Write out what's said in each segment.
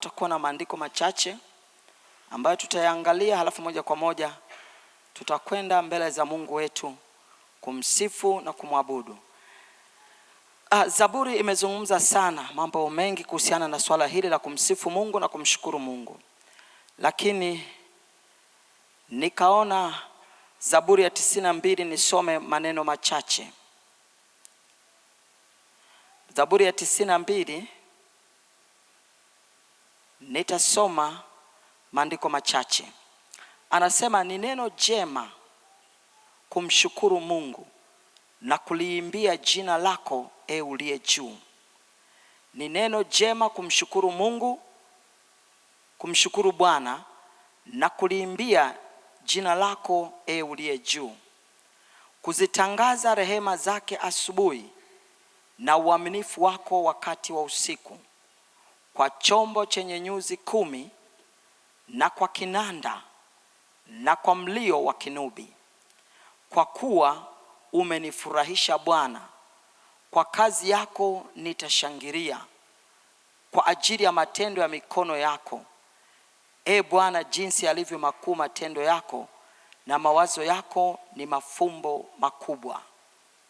Tutakuwa na maandiko machache ambayo tutayaangalia, halafu moja kwa moja tutakwenda mbele za Mungu wetu kumsifu na kumwabudu. Zaburi imezungumza sana mambo mengi kuhusiana na swala hili la kumsifu Mungu na kumshukuru Mungu. Lakini nikaona Zaburi ya 92 nisome maneno machache. Zaburi ya 92 nitasoma maandiko machache. Anasema ni neno jema kumshukuru Mungu na kuliimbia jina lako uliye juu. Ni neno jema kumshukuru Mungu, kumshukuru Bwana na kuliimbia jina lako uliye juu. Kuzitangaza rehema zake asubuhi na uaminifu wako wakati wa usiku. Kwa chombo chenye nyuzi 10 na kwa kinanda na kwa mlio wa kinubi. Kwa kuwa umenifurahisha Bwana, kwa kazi yako nitashangilia, kwa ajili ya matendo ya mikono yako. Bwana, jinsi yalivyo makuu matendo yako, na mawazo yako ni mafumbo makubwa.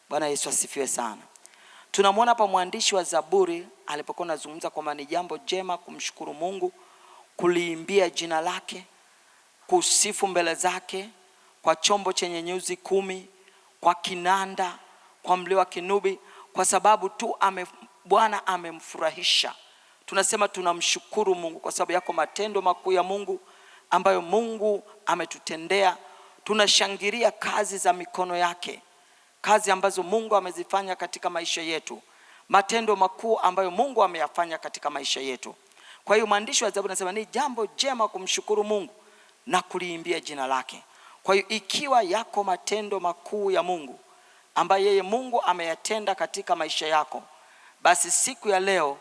Bwana Yesu asifiwe sana. Tunamwona hapa mwandishi wa Zaburi alipokuwa anazungumza kwamba ni jambo jema kumshukuru Mungu, kuliimbia jina lake, kusifu mbele zake kwa chombo chenye nyuzi 10, kwa kinanda, kwa mlio wa kinubi, kwa sababu tu Bwana amemfurahisha. Tunasema tunamshukuru Mungu kwa sababu yako matendo makuu ya Mungu ambayo Mungu ametutendea. Tunashangilia kazi za mikono yake, kazi ambazo Mungu amezifanya katika maisha yetu, matendo makuu ambayo Mungu ameyafanya katika maisha yetu. Kwa hiyo mwandishi wa Zaburi anasema ni jambo jema kumshukuru Mungu na kuliimbia jina lake. Kwa hiyo ikiwa yako matendo makuu ya Mungu ambayo yeye Mungu ameyatenda katika maisha yako, basi siku ya leo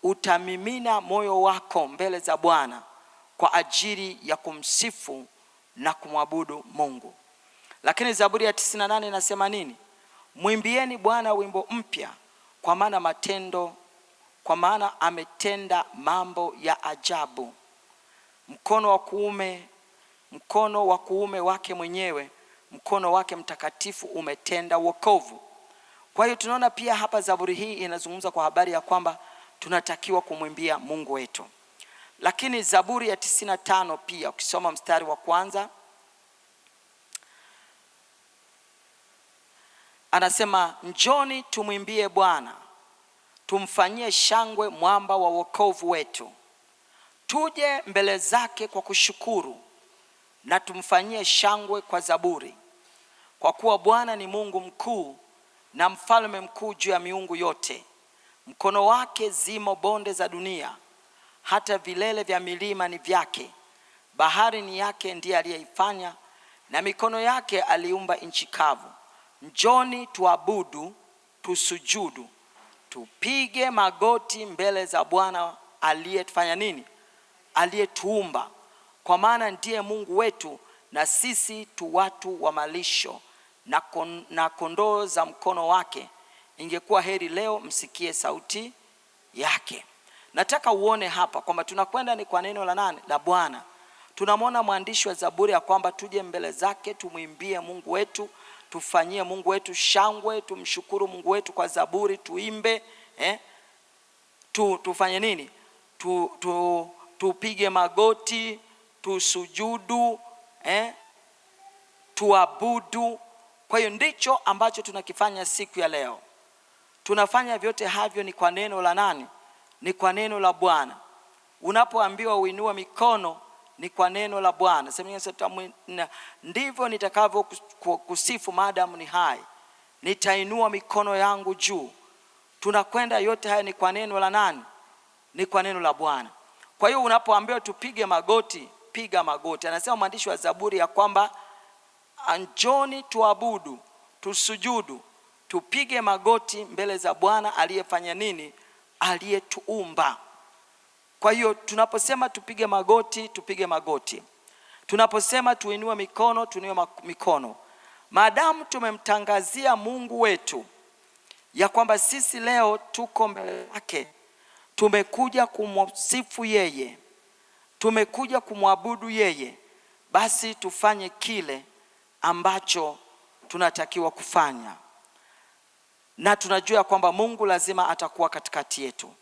utamimina moyo wako mbele za Bwana kwa ajili ya kumsifu na kumwabudu Mungu. Lakini Zaburi ya 98 inasema nini? Mwimbieni Bwana wimbo mpya, kwa maana ametenda mambo ya ajabu. Mkono wa kuume wake mwenyewe, mkono wake mtakatifu umetenda wokovu. Kwa hiyo tunaona pia hapa Zaburi hii inazungumza kwa habari ya kwamba tunatakiwa kumwimbia Mungu wetu. Lakini Zaburi ya 95 pia ukisoma mstari wa kwanza anasema, njoni tumwimbie Bwana, tumfanyie shangwe mwamba wa wokovu wetu. Tuje mbele zake kwa kushukuru na tumfanyie shangwe kwa zaburi. Kwa kuwa Bwana ni Mungu mkuu na mfalme mkuu juu ya miungu yote. Mkono wake zimo bonde za dunia, hata vilele vya milima ni vyake. Bahari ni yake, ndiye aliyeifanya, na mikono yake aliumba nchi kavu. Njoni tuabudu, tusujudu, tupige magoti mbele za Bwana aliyetufanya nini? Aliyetuumba. Kwa maana ndiye Mungu wetu, na sisi tu watu wa malisho na kondoo za mkono wake. Ingekuwa heri leo msikie sauti yake. Nataka uone hapa kwamba tunakwenda ni kwa neno la nani? La Bwana. Tunamwona mwandishi wa Zaburi ya kwamba tuje mbele zake, tumwimbie Mungu wetu, tufanyie Mungu wetu shangwe, tumshukuru Mungu wetu kwa zaburi, tuimbe, tufanye nini? Tupige magoti, tusujudu, tuabudu. Kwa hiyo ndicho ambacho tunakifanya siku ya leo. Tunafanya vyote havyo ni kwa neno la nani? Ni kwa neno la Bwana. Unapoambiwa uinue mikono ni kwa neno la Bwana. Ndivyo nitakavyo kusifu maadamu ni hai, nitainua mikono yangu juu. Tunakwenda yote haya ni kwa neno la nani? Ni kwa neno la Bwana. Kwa hiyo unapoambiwa tupige magoti, piga magoti. Anasema mwandishi wa Zaburi ya kwamba njoni tuabudu, tusujudu, tupige magoti mbele za Bwana aliyefanya nini? Aliyetuumba. Kwa hiyo tunaposema tupige magoti, tupige magoti. Tunaposema tuinue mikono, tuinue mikono. Maadamu tumemtangazia Mungu wetu ya kwamba sisi leo tuko mbele yake, tumekuja kumsifu yeye, tumekuja kumwabudu yeye, basi tufanye kile ambacho tunatakiwa kufanya. Na tunajua kwamba Mungu lazima atakuwa katikati yetu.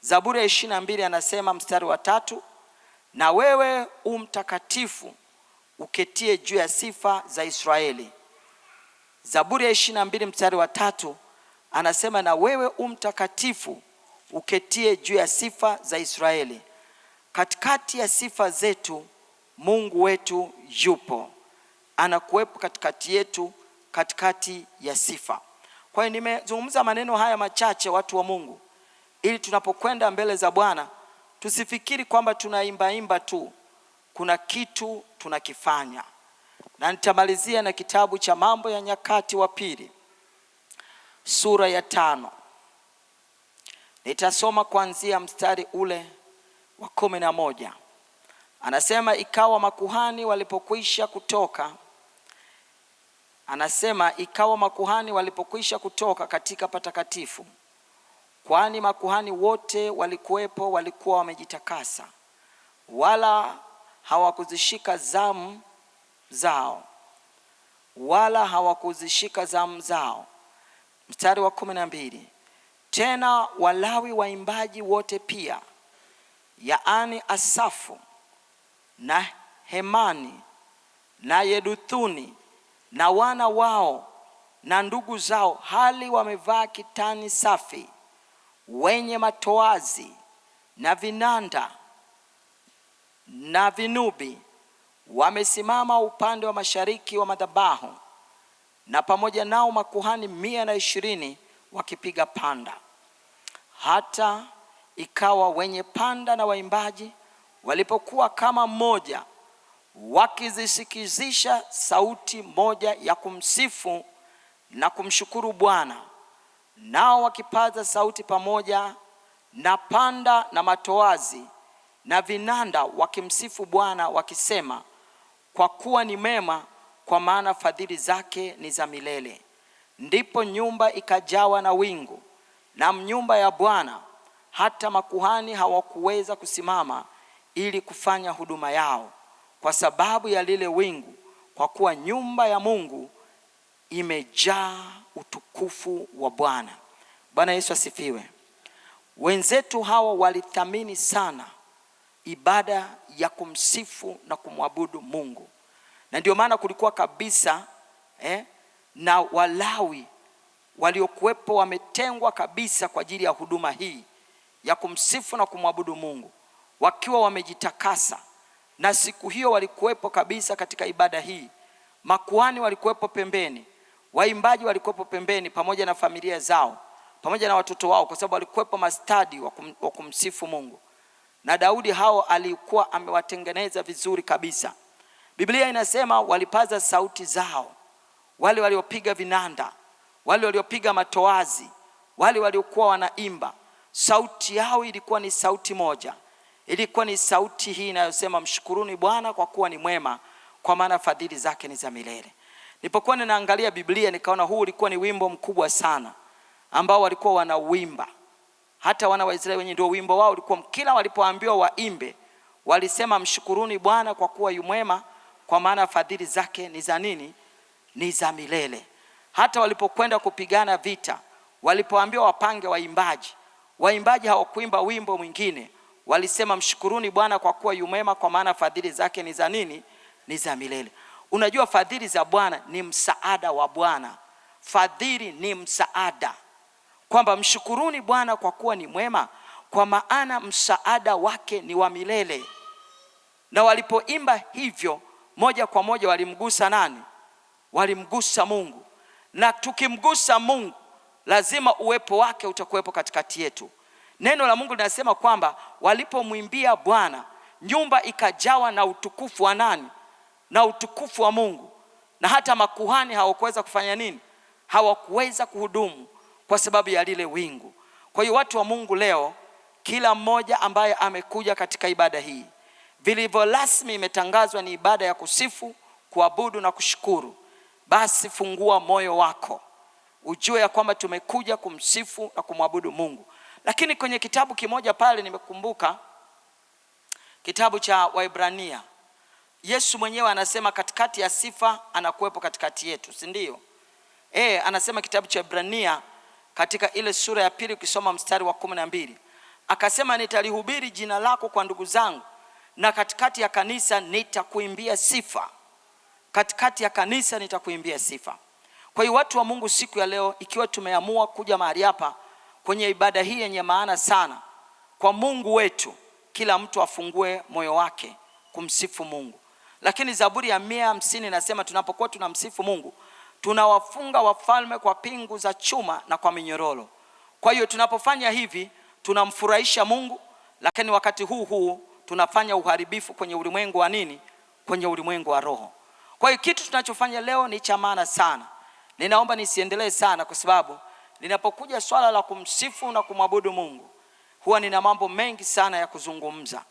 Zaburi ya 22 anasema mstari wa 3, na wewe mtakatifu uketie juu ya sifa za Israeli. Zaburi ya 22 mstari wa 3 anasema, na wewe mtakatifu uketie juu ya sifa za Israeli. Katikati ya sifa zetu Mungu wetu yupo, anakuwepo katikati yetu, katikati ya sifa. Kwa hiyo nimezungumza maneno haya machache, watu wa Mungu, ili tunapokwenda mbele za Bwana tusifikiri kwamba tunaimba tu, kuna kitu tunakifanya. Na nitamalizia na kitabu cha Mambo ya Nyakati wa Pili sura ya 5. Nitasoma kuanzia mstari ule wa 11. Anasema, ikawa makuhani walipokwisha kutoka katika patakatifu, kwani makuhani wote walikuwa wamejitakasa, wala hawakuzishika zamu zao. Mstari wa 12, tena Walawi waimbaji wote pia, yaani Asafu na Hemani na Yeduthuni na wana wao na ndugu zao, hali wamevaa kitani safi, wenye matoazi na vinanda na vinubi, wamesimama upande wa mashariki wa madhabahu, na pamoja nao makuhani 120 wakipiga panda. Hata ikawa wenye panda na waimbaji walipokuwa kama mmoja, wakizisikizisha sauti moja ya kumsifu na kumshukuru Bwana, nao wakipaza sauti pamoja na panda na matoazi na vinanda, wakimsifu Bwana wakisema, kwa kuwa ni mema, kwa maana fadhili zake ni za milele. Ndipo nyumba ikajawa na wingu na nyumba ya Bwana, hata makuhani hawakuweza kusimama ili kufanya huduma yao kwa sababu ya lile wingu, kwa kuwa nyumba ya Mungu imejaa utukufu wa Bwana. Bwana Yesu asifiwe. Wenzetu hawa walithamini sana ibada ya kumsifu na kumwabudu Mungu, na ndio maana kulikuwa kabisa na Walawi waliokuwepo wametengwa kabisa kwa ajili ya huduma hii ya kumsifu na kumwabudu Mungu, wakiwa wamejitakasa. Na siku hiyo walikuwepo kabisa katika ibada hii. Makuhani walikuwepo pembeni, waimbaji walikuwepo pembeni, pamoja na familia zao, pamoja na watoto wao, kwa sababu walikuwepo mastadi wa kumsifu Mungu. Na Daudi hao alikuwa amewatengeneza vizuri kabisa. Biblia inasema walipaza sauti zao, wale waliopiga vinanda, wale waliopiga matoazi, wale waliokuwa wanaimba, sauti yao ilikuwa ni sauti moja. Ilikuwa ni sauti hii inayosema, mshukuruni Bwana kwa kuwa ni mwema, kwa maana fadhili zake ni za milele. Nilipokuwa ninaangalia Biblia nikaona huu ulikuwa ni wimbo mkubwa sana ambao walikuwa wanauimba. Hata wana wa Israeli wenyewe ndio wimbo wao ulikuwa, kila walipoambiwa waimbe walisema, mshukuruni Bwana kwa kuwa yu mwema, kwa maana fadhili zake ni za nini? Ni za milele. Hata walipokwenda kupigana vita, walipoambiwa wapange waimbaji hawakuimba wimbo mwingine, walisema mshukuruni Bwana kwa kuwa yu mwema, kwa maana fadhili zake ni za nini? Ni za milele. Unajua fadhili za Bwana ni msaada wa Bwana. Fadhili ni msaada, kwamba mshukuruni Bwana kwa kuwa ni mwema, kwa maana msaada wake ni wa milele. Na walipoimba hivyo, moja kwa moja walimgusa nani? Walimgusa Mungu. Na tukimgusa Mungu, lazima uwepo wake utakuwepo katikati yetu. Neno la Mungu linasema kwamba walipomwimbia Bwana, nyumba ikajawa na utukufu wa nani? Na utukufu wa Mungu. Na hata makuhani hawakuweza kufanya nini? Hawakuweza kuhudumu kwa sababu ya lile wingu. Kwa hiyo watu wa Mungu, leo kila mmoja ambaye amekuja katika ibada hii, vilivyo rasmi imetangazwa ni ibada ya kusifu, kuabudu na kushukuru. Basi fungua moyo wako, ujue ya kwamba tumekuja kumsifu na kumwabudu Mungu. Lakini kwenye kitabu kimoja pale nimekumbuka, kitabu cha Waebrania, Yesu mwenyewe anasema katikati ya sifa anakuwepo katikati yetu, si ndio? Anasema kitabu cha Waebrania katika ile sura ya 2 ukisoma mstari wa 12, akasema nitalihubiri jina lako kwa ndugu zangu, na katikati ya kanisa nitakuimbia sifa. Katikati ya kanisa nitakuimbia sifa. Kwa hiyo watu wa Mungu, siku ya leo ikiwa tumeamua kuja mahali hapa kwenye ibada hii yenye maana sana kwa Mungu wetu, kila mtu afungue moyo wake kumsifu Mungu. Lakini Zaburi ya 150 inasema tunapokuwa tunamsifu Mungu, tunawafunga wafalme kwa pingu za chuma na kwa minyororo. Kwa hiyo tunapofanya hivi tunamfurahisha Mungu, lakini wakati huu tunafanya uharibifu kwenye ulimwengu wa nini? Kwenye ulimwengu wa roho. Kwa hiyo kitu tunachofanya leo ni cha maana sana. Ninaomba nisiendelee sana kwa sababu ninapokuja swala la kumsifu na kumwabudu Mungu, huwa nina mambo mengi sana ya kuzungumza.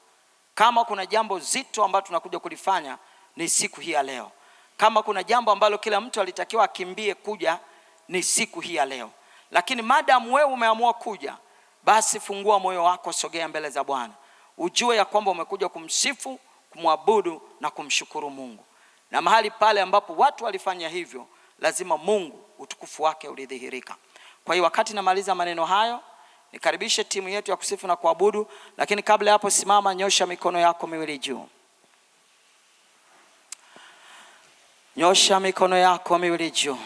Kama kuna jambo zito ambalo tunakuja kulifanya ni siku hii ya leo. Kama kuna jambo ambalo kila mtu alitakiwa akimbie kuja ni siku hii ya leo. Lakini madamu wewe umeamua kuja, basi fungua moyo wako, sogea mbele za Bwana. Ujue ya kwamba umekuja kumsifu, kumwabudu na kumshukuru Mungu. Na mahali pale ambapo watu walifanya hivyo, lazima Mungu utukufu wake ulidhihirika. Kwa hiyo wakati namaliza maneno hayo, nikaribishe timu yetu ya kusifu na kuabudu. Lakini kabla hapo, simama, nyosha mikono yako miwili juu. Nyosha mikono yako miwili juu.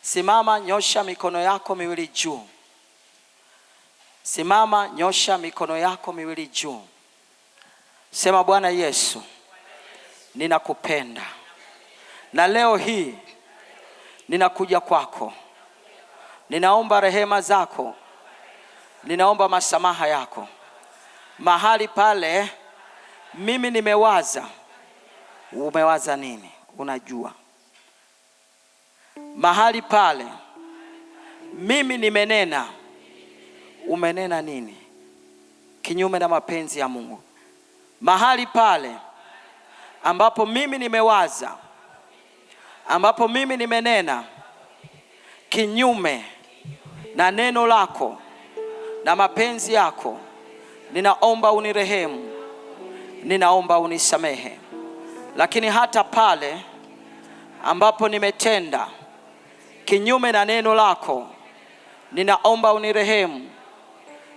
Simama, nyosha mikono yako miwili juu. Simama, nyosha mikono yako miwili juu. Sema, Bwana Yesu, ninakupenda. Na leo hii ninakuja kwako. Ninaomba rehema zako. Ninaomba masamaha yako. Mahali pale mimi nimewaza, umewaza nini? Unajua. Mahali pale mimi nimenena, umenena nini? Kinyume na mapenzi ya Mungu. Mahali pale ambapo mimi nimewaza, ambapo mimi nimenena kinyume na neno lako na mapenzi yako, ninaomba unirehemu, ninaomba unisamehe. Lakini hata pale ambapo nimetenda kinyume na neno lako, ninaomba unirehemu,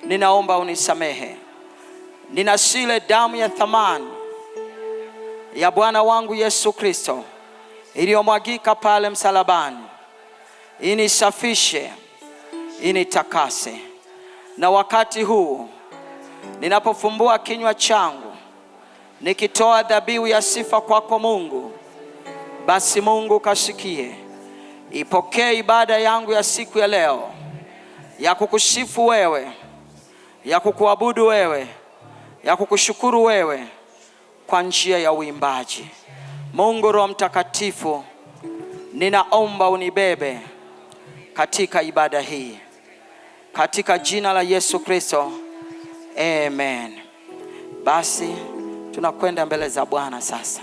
ninaomba unisamehe. Ninasile damu ya thamani ya Bwana wangu Yesu Kristo iliyomwagika pale msalabani, inisafishe, initakase. Na wakati huu ninapofumbua kinywa changu nikitoa dhabihu ya sifa kwako Mungu, basi Mungu kasikie. Ipokee ibada yangu ya siku ya leo ya kukusifu wewe, ya kukuabudu wewe, ya kukushukuru wewe kwa njia ya uimbaji. Mungu Roho Mtakatifu, ninaomba unibebe katika ibada hii, katika jina la Yesu Kristo, amen. Basi tunakwenda mbele za Bwana sasa.